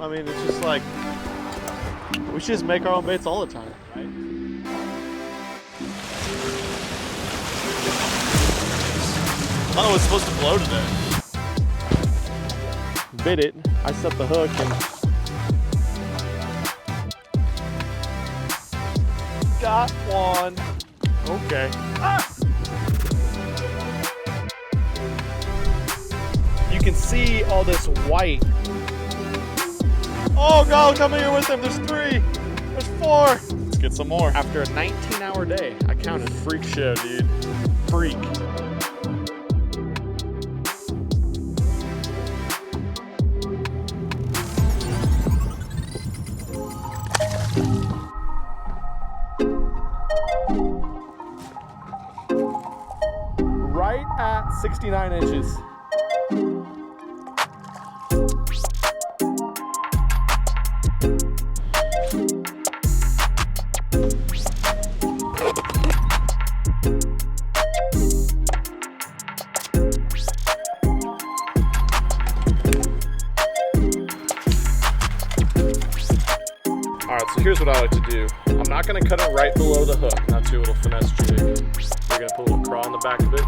I mean, it's just like, we should just make our own baits all the time, right? I thought it was supposed to blow today. Bit it. I set the hook and got one. Okay. Ah! You can see all this white. Oh God, come here with him. There's 3. There's 4. Let's get some more. After a 19-hour day, I counted. Freak show, dude. Freak. Right at 69 inches. Alright, so here's what I like to do. I'm not going to cut it right below the hook, not too little finesse jig. We're going to put a little craw on the back of it.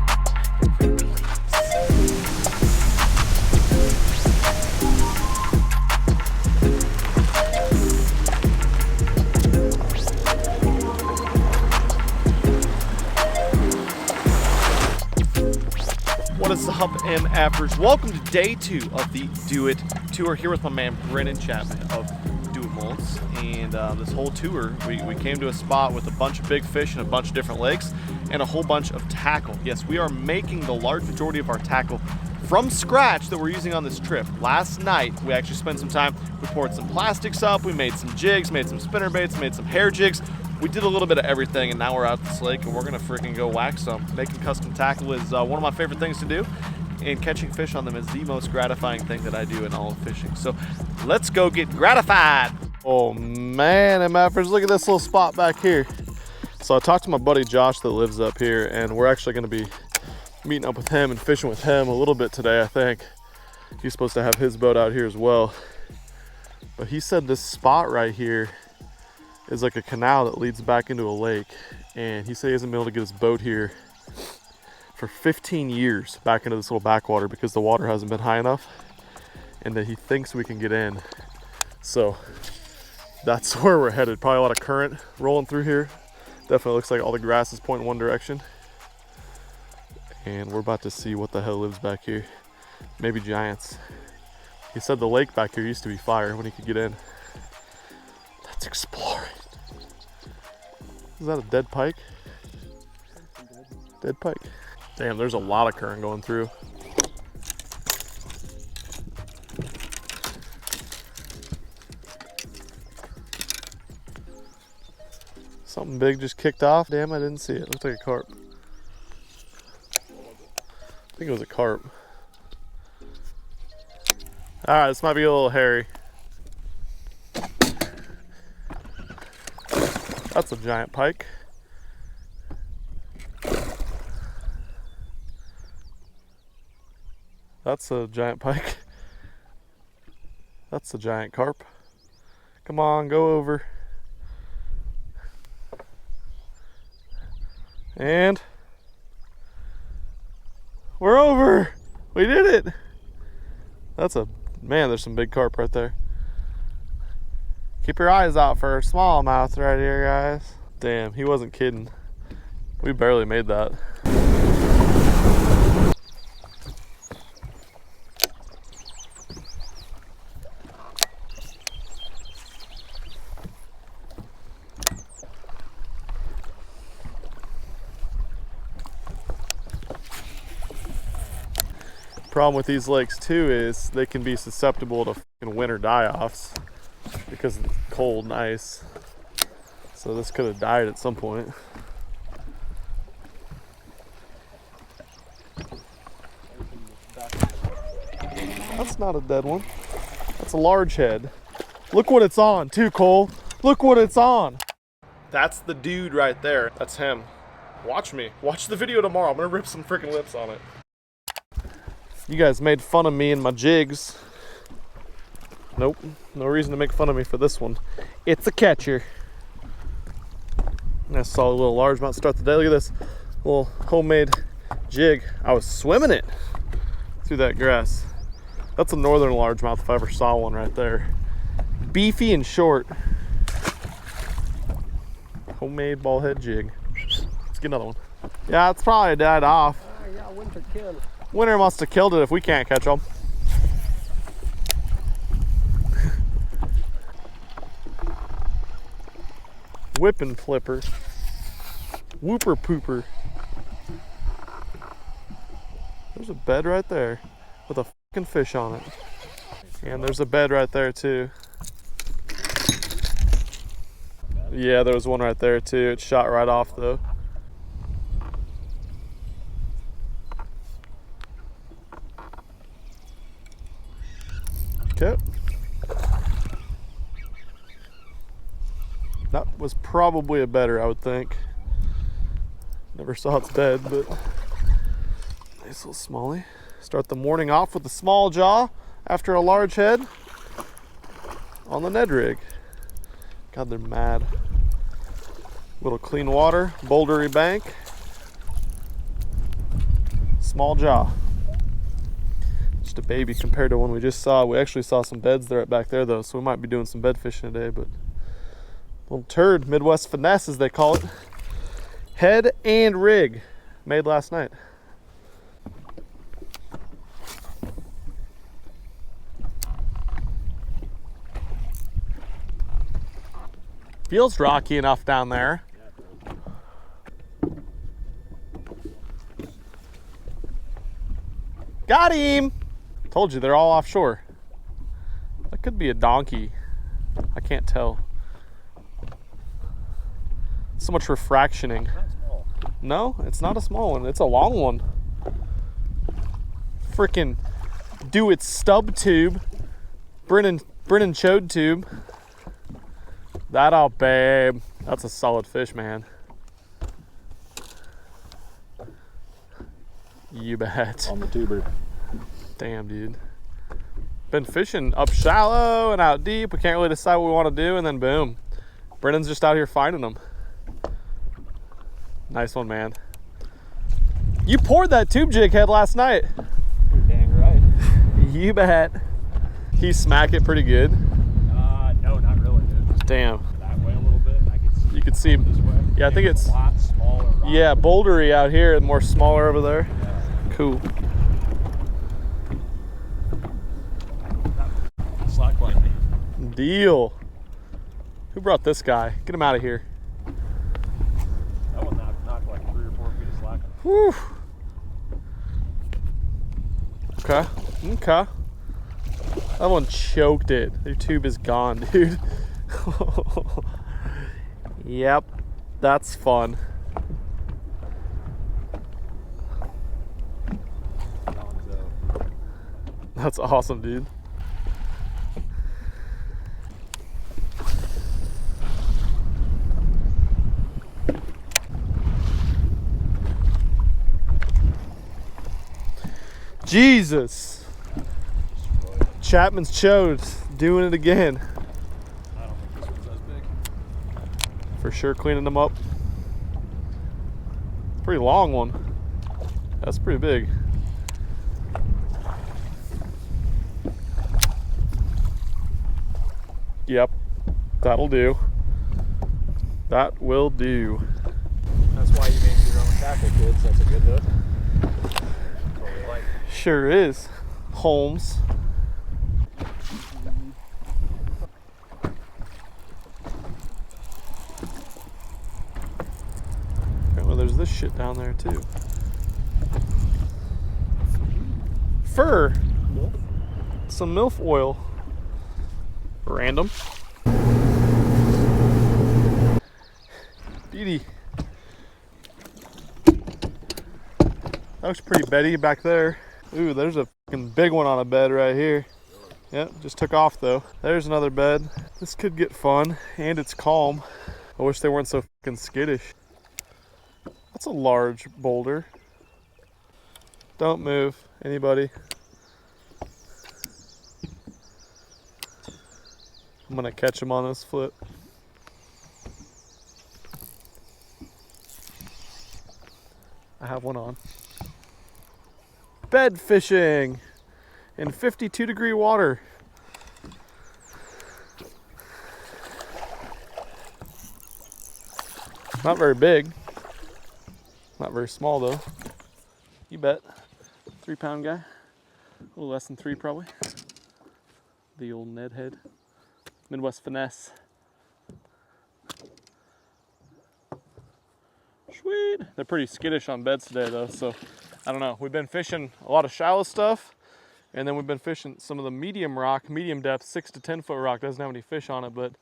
What is up, MFers? Welcome to day 2 of the Do It tour. Here with my man Brennan Chapman of Do It Molds. And this whole tour, we came to a spot with a bunch of big fish and a bunch of different lakes and a whole bunch of tackle. Yes, we are making the large majority of our tackle from scratch that we're using on this trip. Last night, we actually spent some time, we poured some plastics up, we made some jigs, made some spinnerbaits, made some hair jigs. We did a little bit of everything, and now we're out this lake and we're gonna freaking go wax some. Making custom tackle is one of my favorite things to do, and catching fish on them is the most gratifying thing that I do in all of fishing. So let's go get gratified. Oh man, MFers, look at this little spot back here. So I talked to my buddy Josh that lives up here, and we're actually gonna be meeting up with him and fishing with him a little bit today, I think. He's supposed to have his boat out here as well. But he said this spot right here is like a canal that leads back into a lake, and he said he hasn't been able to get his boat here for 15 years back into this little backwater because the water hasn't been high enough, and that he thinks we can get in. So that's where we're headed. Probably a lot of current rolling through here. Definitely looks like all the grass is pointing one direction, and we're about to see what the hell lives back here. Maybe giants. He said the lake back here used to be fire when he could get in. Let's explore it. Is that a dead pike? Dead pike. Damn, there's a lot of current going through. Something big just kicked off. Damn, I didn't see it. Looks like a carp. I think it was a carp. All right, this might be a little hairy. That's a giant pike. That's a giant pike. That's a giant carp. Come on, go over. And we're over. We did it. That's a, man, there's some big carp right there. Keep your eyes out for a smallmouth right here, guys. Damn, he wasn't kidding. We barely made that. Problem with these lakes too is they can be susceptible to fucking winter die-offs because of the cold and ice. So this could have died at some point. That's not a dead one. That's a large head. Look what it's on too, Cole. Look what it's on. That's the dude right there. That's him. Watch me. Watch the video tomorrow. I'm gonna rip some freaking lips on it. You guys made fun of me and my jigs. Nope, no reason to make fun of me for this one. It's a catcher. I saw a little largemouth start the day. Look at this little homemade jig. I was swimming it through that grass. That's a northern largemouth if I ever saw one right there. Beefy and short. Homemade ball head jig. Let's get another one. Yeah, it's probably died off. Yeah, winter killed it. Winter must have killed it if we can't catch them. Whipping flipper. Whooper pooper. There's a bed right there with a fucking fish on it. And there's a bed right there too. Yeah, there was one right there too. It shot right off though. Okay. That was probably a better, I would think. Never saw its bed, but nice little smallie. Start the morning off with a small jaw after a large head on the Ned rig. God, they're mad. Little clean water, bouldery bank, small jaw. Just a baby compared to one we just saw. We actually saw some beds there back there though, so we might be doing some bed fishing today, but little turd, Midwest finesse as they call it. Head and rig, made last night. Feels rocky enough down there. Got him! Told you, they're all offshore. That could be a donkey. I can't tell. So much refractioning. No, it's not a small one. It's a long one. Freaking do its stub tube. Brennan chode tube. That all, babe. That's a solid fish, man. You bet. On the tuber. Damn, dude. Been fishing up shallow and out deep. We can't really decide what we want to do, and then boom. Brennan's just out here finding them. Nice one, man. You poured that tube jig head last night. You're dang right. You bet. He smacked it pretty good. No, not really, dude. Damn. That way a little bit. You could see. This way. Yeah, I think it's a lot smaller. Yeah, bouldery out here and more smaller over there. Yeah. Cool. Slack like me. Deal. Who brought this guy? Get him out of here. That one knocked like 3 or 4 feet of slack. Whew. Okay. Okay. That one choked it. Their tube is gone, dude. Yep. That's fun. That's awesome, dude. Jesus. Chapman's chode, doing it again. I don't think this one's as big. For sure cleaning them up. Pretty long one. That's pretty big. Yep, that'll do. That will do. That's why you make your own tackle, kids. That's a good hook. That's what we like. Sure is. Holmes. Well, there's this shit down there too. Fur. Milk. Some MILF oil. Random. Beauty. That looks pretty beddy back there. Ooh, there's a fucking big one on a bed right here. Yep, just took off though. There's another bed. This could get fun, and it's calm. I wish they weren't so fucking skittish. That's a large boulder. Don't move, anybody. I'm gonna catch him on this flip. I have one on. Bed fishing in 52-degree water. Not very big. Not very small though. You bet. 3-pound guy. A little less than 3 probably. The old Ned head. Midwest finesse. Sweet. They're pretty skittish on beds today though, so I don't know. We've been fishing a lot of shallow stuff, and then we've been fishing some of the medium rock, medium depth, 6 to 10 foot rock. Doesn't have any fish on it, but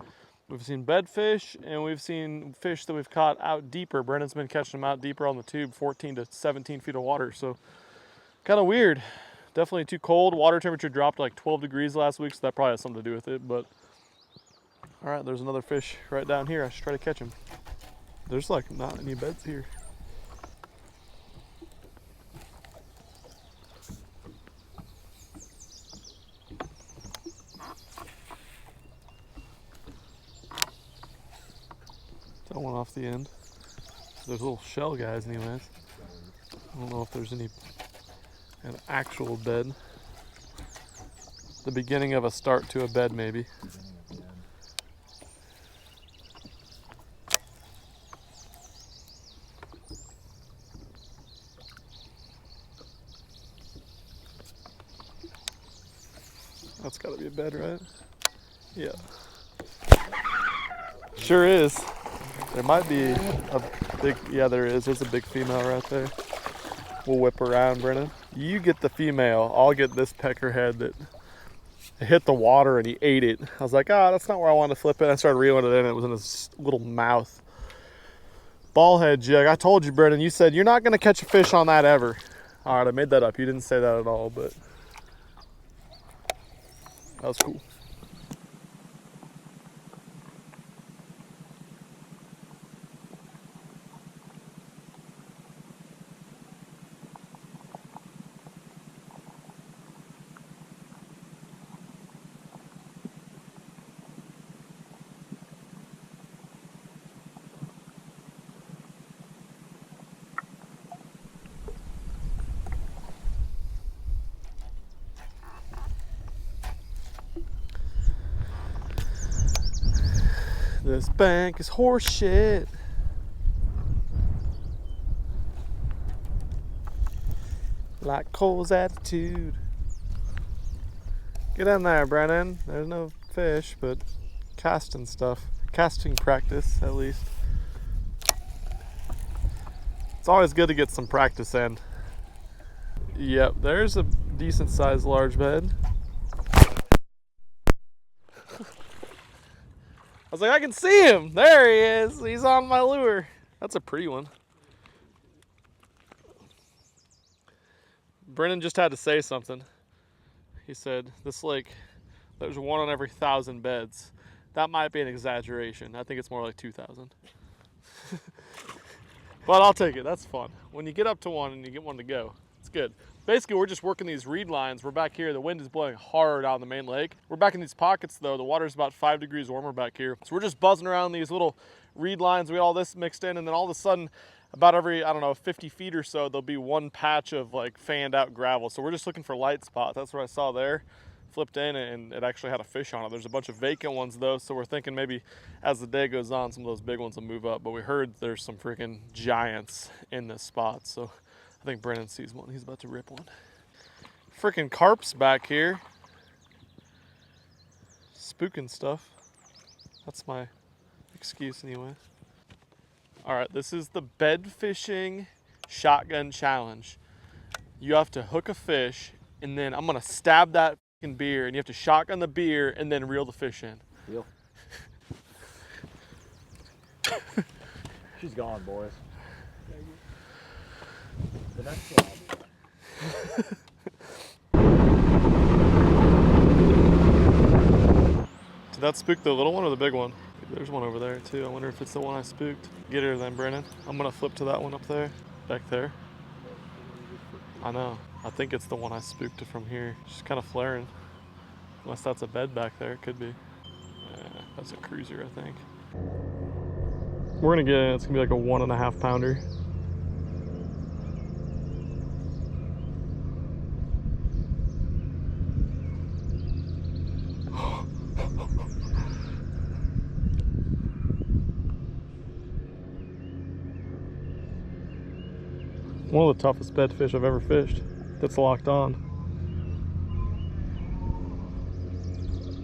we've seen bedfish, and we've seen fish that we've caught out deeper. Brennan's been catching them out deeper on the tube, 14 to 17 feet of water, so kind of weird. Definitely too cold. Water temperature dropped like 12 degrees last week, so that probably has something to do with it, but all right, there's another fish right down here. I should try to catch him. There's like not any beds here. That one off the end. There's little shell guys anyways. I don't know if there's an actual bed. The beginning of a start to a bed maybe. That's gotta be a bed, right? Yeah. Sure is. There might be a big, yeah there is. There's a big female right there. We'll whip around, Brennan. You get the female, I'll get this peckerhead that hit the water and he ate it. I was like, oh, that's not where I wanted to flip it. I started reeling it in, it was in his little mouth. Ball head jig. I told you, Brennan, you said you're not gonna catch a fish on that ever. All right, I made that up. You didn't say that at all, but that was cool. This bank is horse shit. Like Cole's attitude. Get in there, Brennan. There's no fish, but casting stuff. Casting practice, at least. It's always good to get some practice in. Yep, there's a decent sized large bed. I was like, I can see him. There he is. He's on my lure. That's a pretty one. Brennan just had to say something. He said, this lake, there's one on every 1,000 beds. That might be an exaggeration. I think it's more like 2,000. But I'll take it. That's fun. When you get up to one and you get one to go, it's good. Basically, we're just working these reed lines. We're back here. The wind is blowing hard out in the main lake. We're back in these pockets, though. The water's about 5 degrees warmer back here. So we're just buzzing around these little reed lines. We got all this mixed in, and then all of a sudden, about every, I don't know, 50 feet or so, there'll be one patch of like fanned out gravel. So we're just looking for light spots. That's what I saw there. Flipped in, and it actually had a fish on it. There's a bunch of vacant ones, though, so we're thinking maybe as the day goes on, some of those big ones will move up. But we heard there's some freaking giants in this spot, so I think Brennan sees one. He's about to rip one. Freaking carp's back here. Spooking stuff. That's my excuse anyway. All right, this is the bed fishing shotgun challenge. You have to hook a fish, and then I'm gonna stab that fucking beer, and you have to shotgun the beer and then reel the fish in. Deal. She's gone, boys. The next one I'll do that. Did that spook the little one or the big one? There's one over there too. I wonder if it's the one I spooked. Get her then, Brennan. I'm gonna flip to that one up there, back there. I know. I think it's the one I spooked from here. She's kind of flaring. Unless that's a bed back there, it could be. That's a cruiser, I think. We're gonna get, it's gonna be like a 1.5 pounder. One of the toughest bed fish I've ever fished that's locked on.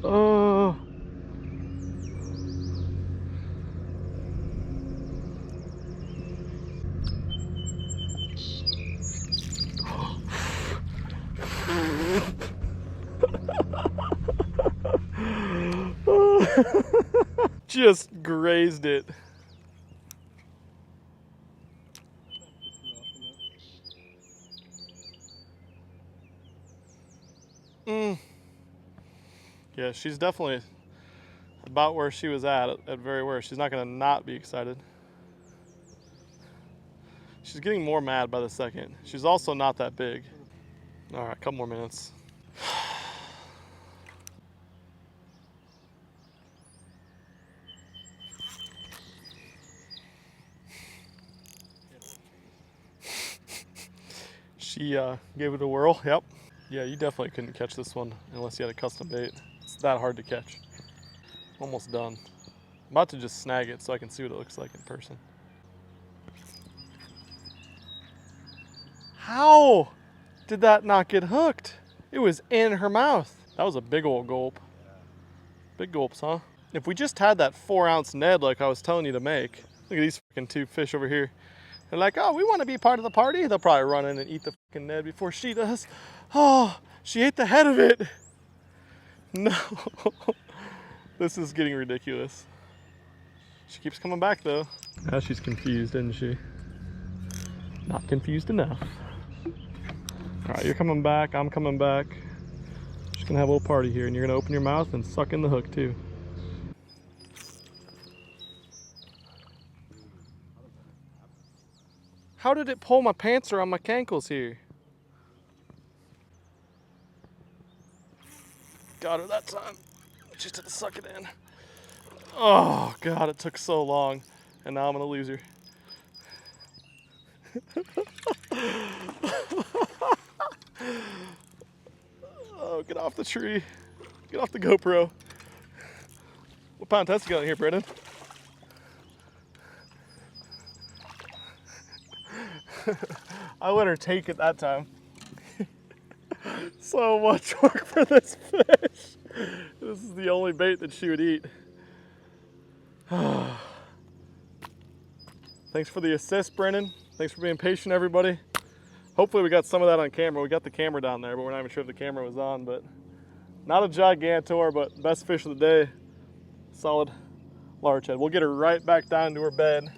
Oh. Just grazed it. Yeah, she's definitely about where she was at very worst. She's not gonna not be excited. She's getting more mad by the second. She's also not that big. All right, couple more minutes. She gave it a whirl, yep. Yeah, you definitely couldn't catch this one unless you had a custom bait. It's that hard to catch. Almost done. I'm about to just snag it so I can see what it looks like in person. How did that not get hooked? It was in her mouth. That was a big old gulp. Big gulps, huh? If we just had that 4-ounce Ned like I was telling you to make, look at these fucking 2 fish over here. They're like, oh, we want to be part of the party. They'll probably run in and eat the fucking Ned before she does. Oh, she ate the head of it. No. This is getting ridiculous. She keeps coming back though. Now she's confused, isn't she? Not confused enough. All right, you're coming back, I'm coming back. Just gonna have a little party here and you're gonna open your mouth and suck in the hook too. How did it pull my pants around my cankles here? Got her that time. Just had to suck it in. Oh God, it took so long. And now I'm gonna lose her. Oh, get off the tree. Get off the GoPro. What pound test you got in here, Brendan? I let her take it that time. So much work for this fish. This is the only bait that she would eat. Thanks for the assist, Brendan. Thanks for being patient, everybody. Hopefully we got some of that on camera. We got the camera down there, but we're not even sure if the camera was on. But not a gigantor, but best fish of the day. Solid large head. We'll get her right back down to her bed.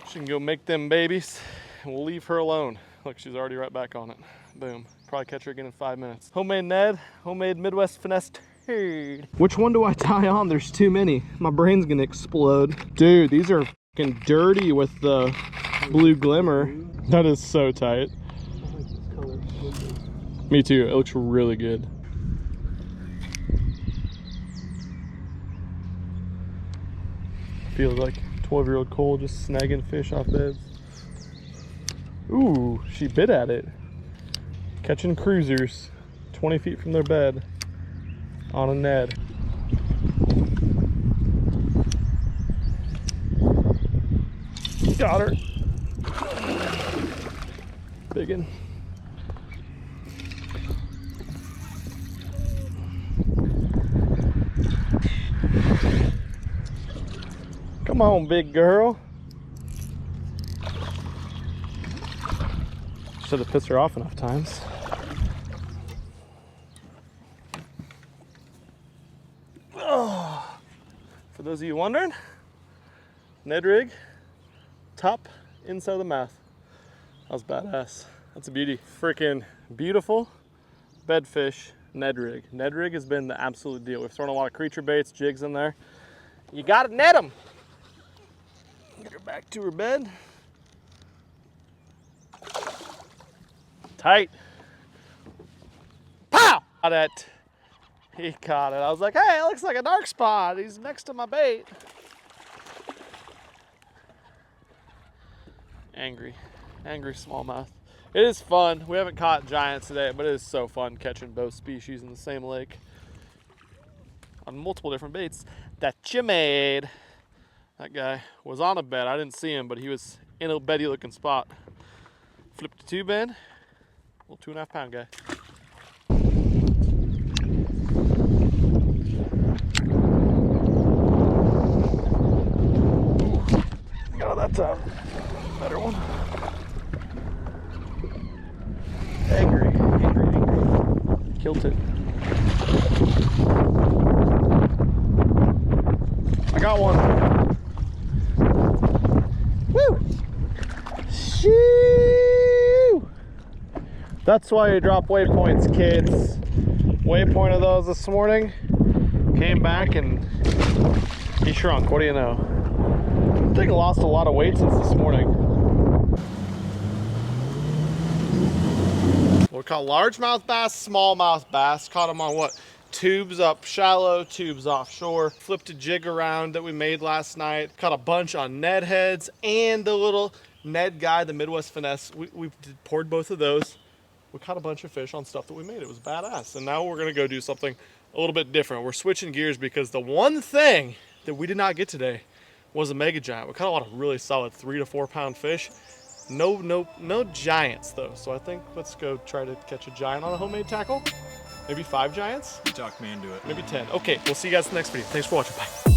She can go make them babies, and we'll leave her alone. Look, she's already right back on it. Boom. Probably catch her again in 5 minutes. Homemade Ned, homemade Midwest finesse turd. Which one do I tie on? There's too many. My brain's gonna explode. Dude, these are fucking dirty with the blue glimmer. That is so tight. I like this color. Me too, it looks really good. Feels like 12-year-old Cole just snagging fish off beds. Ooh, she bit at it. Catching cruisers 20 feet from their bed on a Ned. Got her. Biggin. Come on, big girl. Should have pissed her off enough times. Oh. For those of you wondering, Ned rig, top inside of the mouth. That was badass. That's a beauty. Freaking beautiful bedfish Ned rig. Ned rig has been the absolute deal. We've thrown a lot of creature baits, jigs in there. You gotta net them. Get her back to her bed. Tight. Pow! That He caught it. I was like, hey, it looks like a dark spot. He's next to my bait. Angry smallmouth. It is fun. We haven't caught giants today, but it is so fun catching both species in the same lake on multiple different baits that you made. That guy was on a bed. I didn't see him, but he was in a beddy looking spot. Flipped a tube in. Little 2.5 pound guy. Oh, that's a better one. Angry. Killed it. I got one. Woo! Shoo! That's why you drop waypoints, kids. Waypoint of those this morning. Came back and he shrunk. What do you know? I think I lost a lot of weight since this morning. We caught largemouth bass, smallmouth bass. Caught them on what? Tubes up shallow, tubes offshore. Flipped a jig around that we made last night. Caught a bunch on Ned heads and the little Ned guy, the Midwest Finesse. We poured both of those. We caught a bunch of fish on stuff that we made. It was badass. And now we're gonna go do something a little bit different. We're switching gears because the one thing that we did not get today was a mega giant. We caught a lot of really solid 3 to 4 pound fish. No giants though. So I think let's go try to catch a giant on a homemade tackle. Maybe 5 giants? You talked me into it. Maybe 10. Okay, we'll see you guys in the next video. Thanks for watching. Bye.